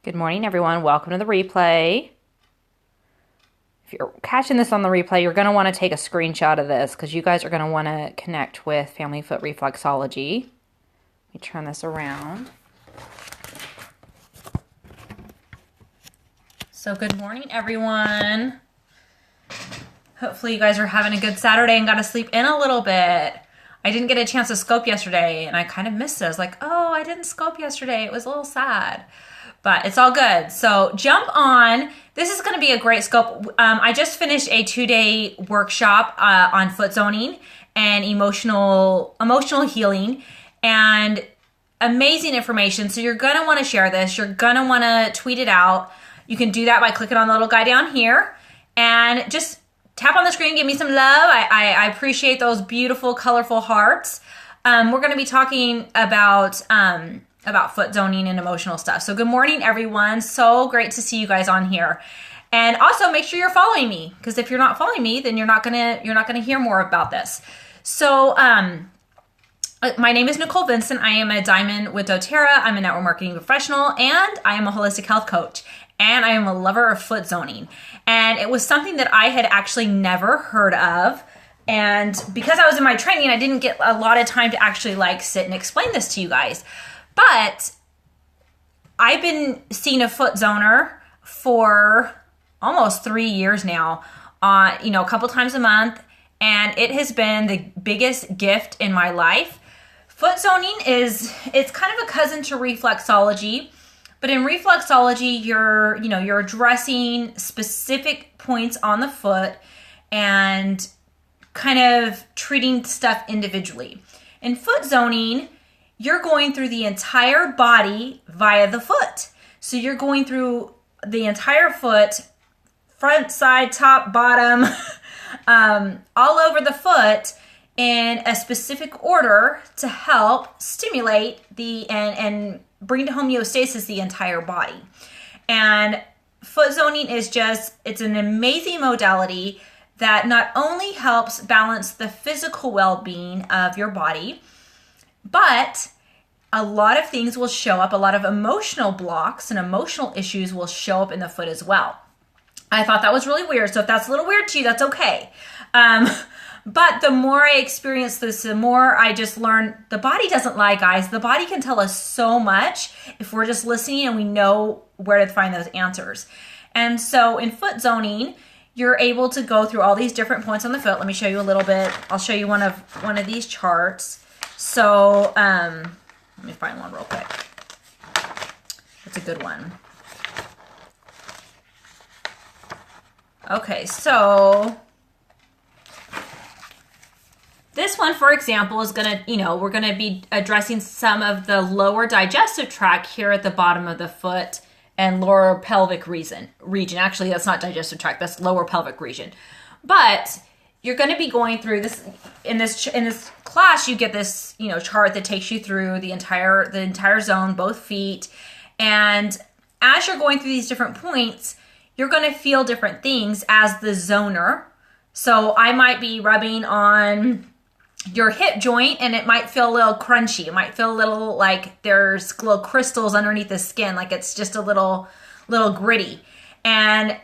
Good morning, everyone. Welcome to the replay. If you're catching this on the replay, you're going to want to take a screenshot of this because you guys are going to want to connect with Family Foot Reflexology. Let me turn this around. So good morning, everyone. Hopefully you guys are having a good Saturday and got to sleep in a little bit. I didn't get a chance to scope yesterday, and I kind of missed it. I was like, oh, I didn't scope yesterday. It was a little sad. But it's all good. So jump on. This is going to be a great scope. I just finished a 2-day workshop on foot zoning and emotional healing, and amazing information. So you're going to want to share this. You're going to want to tweet it out. You can do that by clicking on the little guy down here and just tap on the screen. Give me some love. I appreciate those beautiful, colorful hearts. We're going to be talking about foot zoning and emotional stuff. So good morning, everyone. So great to see you guys on here. And also make sure you're following me, because if you're not following me, then you're not gonna hear more about this. So my name is Nicole Vincent. I am a Diamond with doTERRA. I'm a network marketing professional, and I am a holistic health coach. And I am a lover of foot zoning. And it was something that I had actually never heard of. And because I was in my training, I didn't get a lot of time to actually sit and explain this to you guys. But I've been seeing a foot zoner for almost 3 years now, a couple times a month, and it has been the biggest gift in my life. Foot zoning it's kind of a cousin to reflexology, but in reflexology, you're addressing specific points on the foot and kind of treating stuff individually. In foot zoning, you're going through the entire body via the foot. So you're going through the entire foot, front, side, top, bottom, all over the foot in a specific order to help stimulate and bring to homeostasis the entire body. And foot zoning is it's an amazing modality that not only helps balance the physical well-being of your body, but a lot of things will show up. A lot of emotional blocks and emotional issues will show up in the foot as well. I thought that was really weird. So if that's a little weird to you, that's okay. But the more I experience this, the more I just learn the body doesn't lie, guys. The body can tell us so much if we're just listening and we know where to find those answers. And so in foot zoning, you're able to go through all these different points on the foot. Let me show you a little bit. I'll show you one of these charts. So let me find one real quick. That's a good one. Okay, so this one, for example, is gonna, we're gonna be addressing some of the lower digestive tract here at the bottom of the foot and lower pelvic region. Actually, that's not digestive tract, that's lower pelvic region. But you're going to be going through this in this class. You get this chart that takes you through the entire zone, both feet, and as you're going through these different points, you're going to feel different things as the zoner. So I might be rubbing on your hip joint, and it might feel a little crunchy. It might feel a little like there's little crystals underneath the skin, like it's just a little gritty, and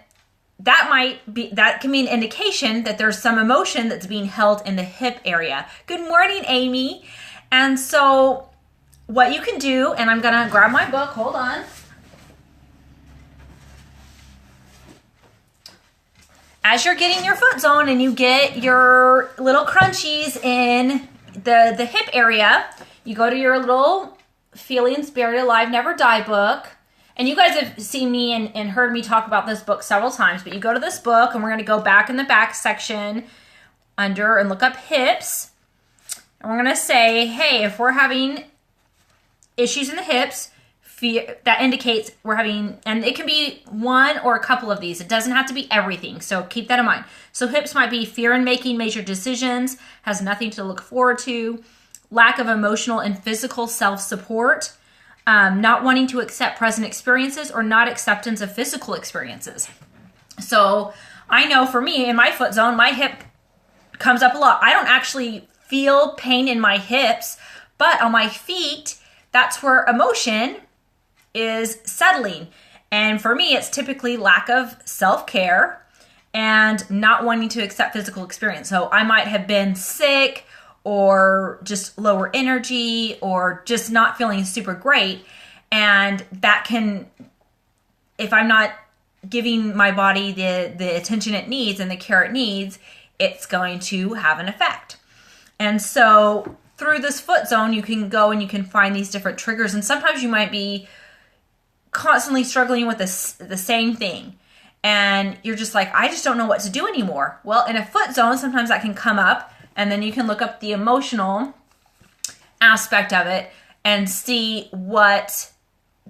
that can be an indication that there's some emotion that's being held in the hip area. Good morning, Amy. And so what you can do, and I'm going to grab my book. Hold on. As you're getting your foot zone and you get your little crunchies in the hip area, you go to your little Feeling Spirit Alive Never Die book. And you guys have seen me and heard me talk about this book several times, but you go to this book and we're going to go back in the back section under and look up hips. And we're going to say, hey, if we're having issues in the hips, that indicates we're having, and it can be one or a couple of these. It doesn't have to be everything. So keep that in mind. So hips might be fear in making major decisions, has nothing to look forward to, lack of emotional and physical self-support, not wanting to accept present experiences, or not acceptance of physical experiences. So I know for me, in my foot zone, my hip comes up a lot. I don't actually feel pain in my hips, but on my feet, that's where emotion is settling. And for me, it's typically lack of self-care and not wanting to accept physical experience. So I might have been sick or just lower energy or just not feeling super great. And that can, if I'm not giving my body the attention it needs and the care it needs, it's going to have an effect. And so through this foot zone, you can go and you can find these different triggers. And sometimes you might be constantly struggling with the same thing. And you're just like, I just don't know what to do anymore. Well, in a foot zone, sometimes that can come up, and then you can look up the emotional aspect of it and see what,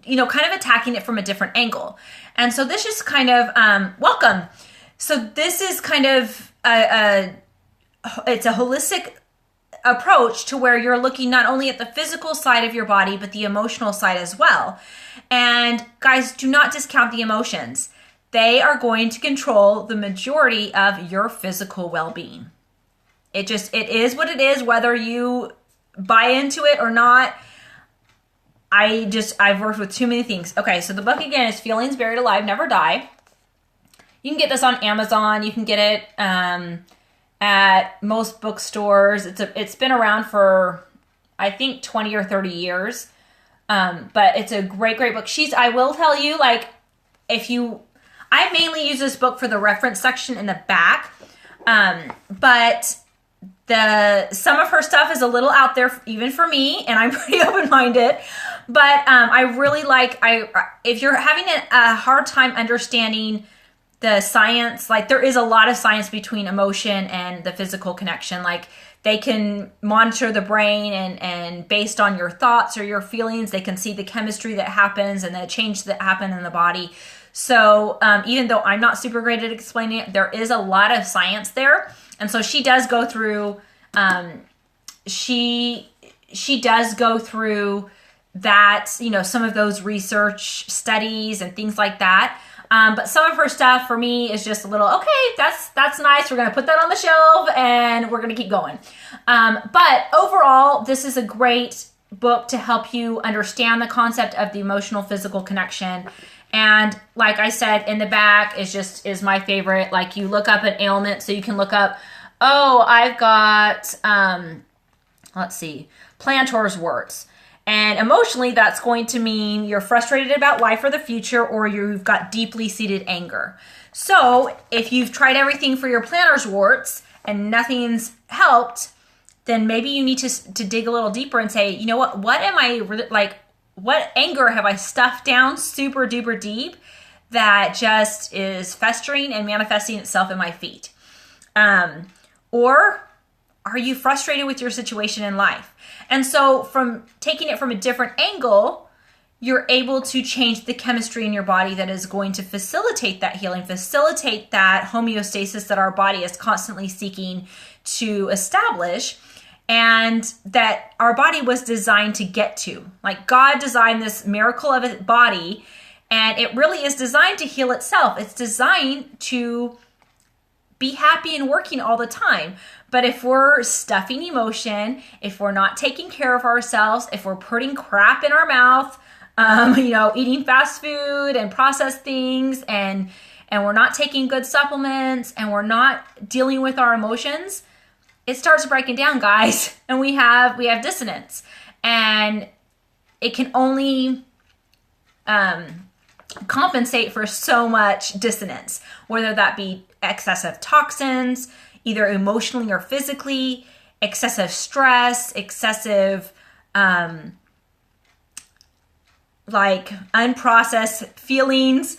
kind of attacking it from a different angle. And so this is kind of, welcome. So this is kind of it's a holistic approach to where you're looking not only at the physical side of your body, but the emotional side as well. And guys, do not discount the emotions. They are going to control the majority of your physical well-being. It is what it is, whether you buy into it or not. I've worked with too many things. Okay, so the book again is Feelings Buried Alive, Never Die. You can get this on Amazon. You can get it at most bookstores. It's been around for, I think, 20 or 30 years. But it's a great, great book. I will tell you, like, I mainly use this book for the reference section in the back. But some of her stuff is a little out there, even for me, and I'm pretty open-minded. But I really if you're having a hard time understanding the science, like there is a lot of science between emotion and the physical connection. Like they can monitor the brain and based on your thoughts or your feelings, they can see the chemistry that happens and the change that happen in the body. So even though I'm not super great at explaining it, there is a lot of science there. And so she does go through, she does go through that, some of those research studies and things like that. But some of her stuff for me is just a little, okay, that's nice. We're going to put that on the shelf and we're going to keep going. But overall, this is a great book to help you understand the concept of the emotional physical connection. And like I said, in the back is my favorite. Like you look up an ailment, so you can look up, I've got, plantar's warts. And emotionally, that's going to mean you're frustrated about life or the future, or you've got deeply seated anger. So if you've tried everything for your plantar's warts and nothing's helped, then maybe you need to dig a little deeper and say, you know what am I like? What anger have I stuffed down super duper deep that just is festering and manifesting itself in my feet? Or are you frustrated with your situation in life? And so from taking it from a different angle, you're able to change the chemistry in your body that is going to facilitate that healing, facilitate that homeostasis that our body is constantly seeking to establish, and that our body was designed to get to. Like God designed this miracle of a body, and it really is designed to heal itself. It's designed to be happy and working all the time. But if we're stuffing emotion, if we're not taking care of ourselves, if we're putting crap in our mouth, eating fast food and processed things, and we're not taking good supplements, and we're not dealing with our emotions, it starts breaking down, guys, and we have dissonance, and it can only compensate for so much dissonance, whether that be excessive toxins, either emotionally or physically, excessive stress, excessive unprocessed feelings,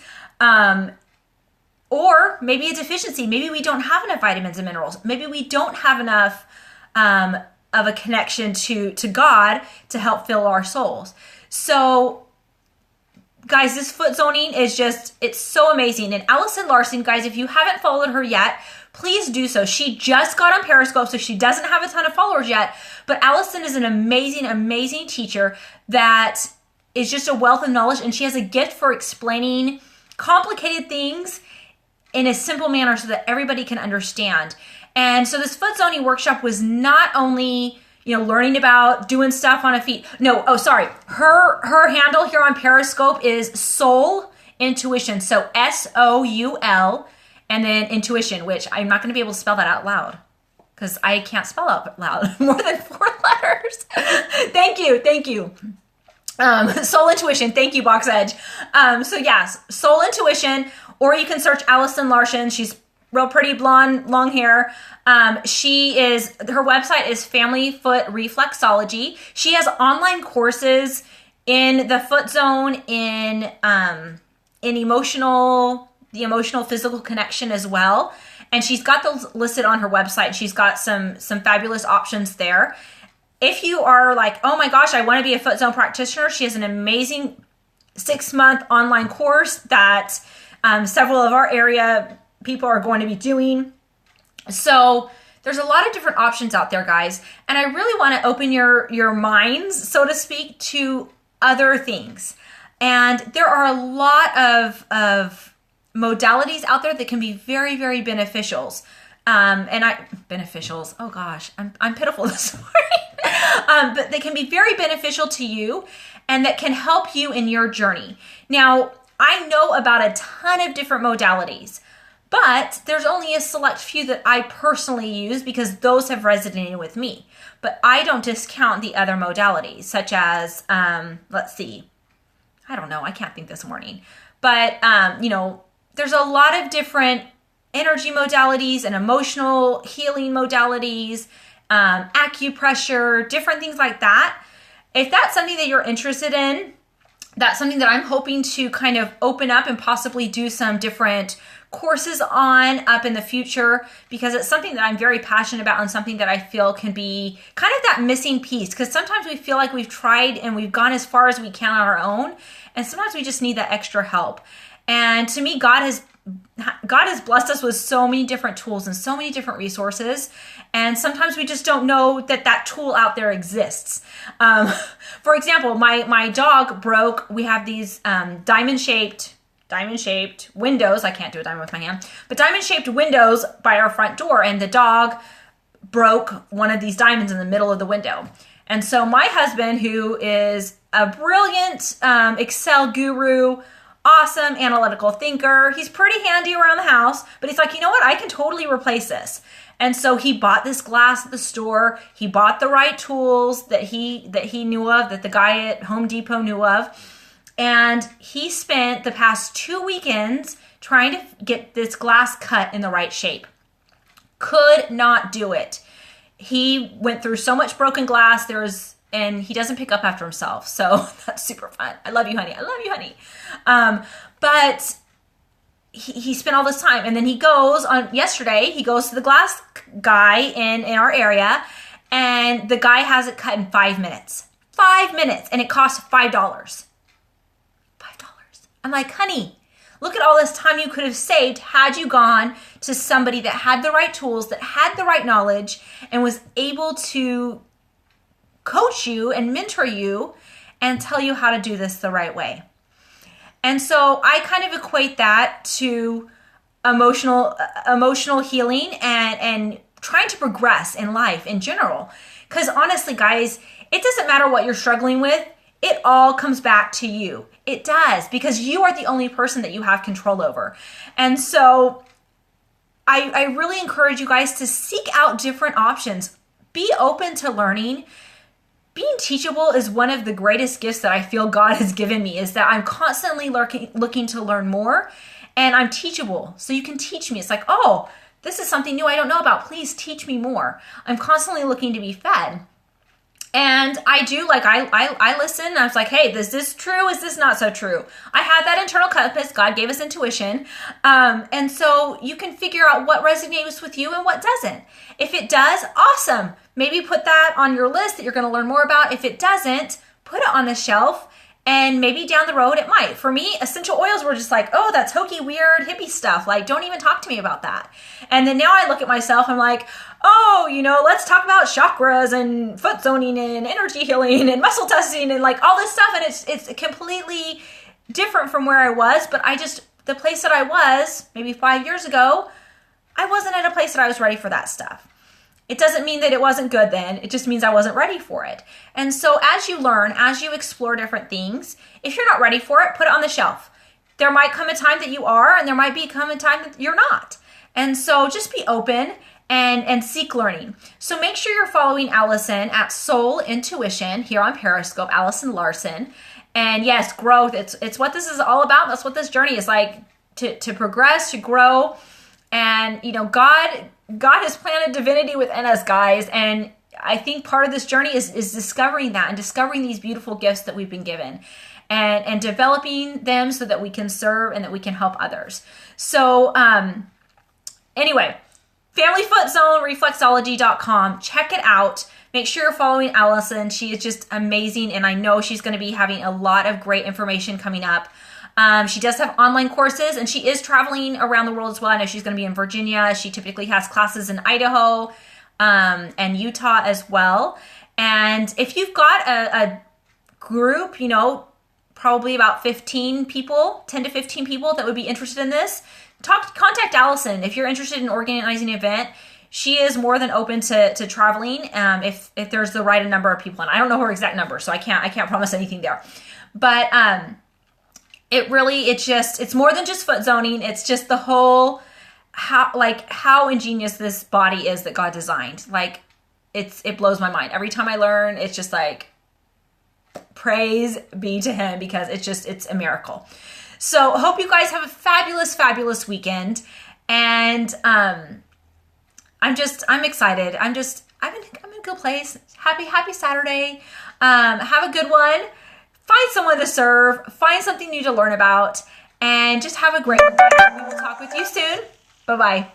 or maybe a deficiency. Maybe we don't have enough vitamins and minerals. Maybe we don't have enough of a connection to God to help fill our souls. So guys, this foot zoning is it's so amazing. And Allison Larson, guys, if you haven't followed her yet, please do so. She just got on Periscope, so she doesn't have a ton of followers yet. But Allison is an amazing, amazing teacher that is just a wealth of knowledge. And she has a gift for explaining complicated things in a simple manner so that everybody can understand. And so this foot zoning workshop was not only learning about doing stuff on a feet. No, her handle here on Periscope is Soul Intuition. So SOUL and then intuition, which I'm not going to be able to spell that out loud because I can't spell out loud more than 4 letters. Thank you. Soul Intuition. Thank you, Box Edge. So yes, Soul Intuition, or you can search Allison Larson. She's real pretty, blonde, long hair. Her website is Family Foot Reflexology. She has online courses in the foot zone, in the emotional physical connection as well. And she's got those listed on her website. She's got some fabulous options there. If you are like, oh my gosh, I want to be a foot zone practitioner, she has an amazing 6-month online course that several of our area people are going to be doing. So there's a lot of different options out there, guys. And I really want to open your minds, so to speak, to other things. And there are a lot of modalities out there that can be very, very beneficials. Beneficials. Oh gosh, I'm pitiful this morning. But they can be very beneficial to you and that can help you in your journey. Now, I know about a ton of different modalities, but there's only a select few that I personally use because those have resonated with me. But I don't discount the other modalities, such as, let's see, I don't know, I can't think this morning. But, there's a lot of different energy modalities and emotional healing modalities, acupressure, different things like that. If that's something that you're interested in, that's something that I'm hoping to kind of open up and possibly do some different courses on up in the future, because it's something that I'm very passionate about and something that I feel can be kind of that missing piece. Because sometimes we feel like we've tried and we've gone as far as we can on our own, and sometimes we just need that extra help. And to me, God has blessed us with so many different tools and so many different resources. And sometimes we just don't know that tool out there exists. For example, my dog broke. We have these diamond-shaped windows. I can't do a diamond with my hand, but diamond-shaped windows by our front door. And the dog broke one of these diamonds in the middle of the window. And so my husband, who is a brilliant Excel guru, awesome analytical thinker, he's pretty handy around the house, but he's like, you know what? I can totally replace this. And so he bought this glass at the store. He bought the right tools that he knew of, that the guy at Home Depot knew of. And he spent the past 2 weekends trying to get this glass cut in the right shape. Could not do it. He went through so much broken glass. And he doesn't pick up after himself. So that's super fun. I love you, honey. I love you, honey. But he spent all this time. And then yesterday, he goes to the glass guy in our area. And the guy has it cut in 5 minutes. 5 minutes. And it costs $5. $5. I'm like, honey, look at all this time you could have saved had you gone to somebody that had the right tools, that had the right knowledge, and was able to coach you and mentor you and tell you how to do this the right way. And so I kind of equate that to emotional healing and trying to progress in life in general. Because honestly, guys, it doesn't matter what you're struggling with. It all comes back to you. It does, because you are the only person that you have control over. And so I really encourage you guys to seek out different options. Be open to learning. Being teachable is one of the greatest gifts that I feel God has given me, is that I'm constantly looking to learn more, and I'm teachable. So you can teach me. It's like, oh, this is something new I don't know about. Please teach me more. I'm constantly looking to be fed. And I do, like, I listen, and I was like, hey, is this true? Is this not so true? I have that internal compass. God gave us intuition. And so you can figure out what resonates with you and what doesn't. If it does, awesome. Maybe put that on your list that you're going to learn more about. If it doesn't, put it on the shelf, and maybe down the road it might. For me, essential oils were just like, oh, that's hokey, weird, hippie stuff. Like, don't even talk to me about that. And then now I look at myself, I'm like, oh, let's talk about chakras and foot zoning and energy healing and muscle testing and like all this stuff. And it's completely different from where I was. But the place that I was maybe 5 years ago, I wasn't at a place that I was ready for that stuff. It doesn't mean that it wasn't good then. It just means I wasn't ready for it. And so as you learn, as you explore different things, if you're not ready for it, put it on the shelf. there might come a time that you are, and there might come a time that you're not. And so just be open and seek learning. So make sure you're following Allison at Soul Intuition here on Periscope, Allison Larson. And yes, growth, it's what this is all about. That's what this journey is like, to progress, to grow. And, you know, God has planted divinity within us, guys. And I think part of this journey is discovering that and discovering these beautiful gifts that we've been given and developing them so that we can serve and that we can help others. So anyway, FamilyFootZone, Check it out. Make sure you're following Allison. She is just amazing, and I know she's going to be having a lot of great information coming up. She does have online courses, and she is traveling around the world as well. I know she's going to be in Virginia. She typically has classes in Idaho and Utah as well. And if you've got a group, you know, probably about 15 people, 10 to 15 people that would be interested in this, contact Allison. If you're interested in organizing an event, she is more than open to traveling if there's the right number of people. And I don't know her exact number, so I can't promise anything there. But it's more than just foot zoning. It's just the whole how ingenious this body is that God designed. Like it blows my mind. Every time I learn, it's just like praise be to him, because it's a miracle. So hope you guys have a fabulous, fabulous weekend. And I'm excited. I'm in a good place. Happy Saturday. Have a good one. Find someone to serve. Find something new to learn about. And just have a great one. We will talk with you soon. Bye-bye.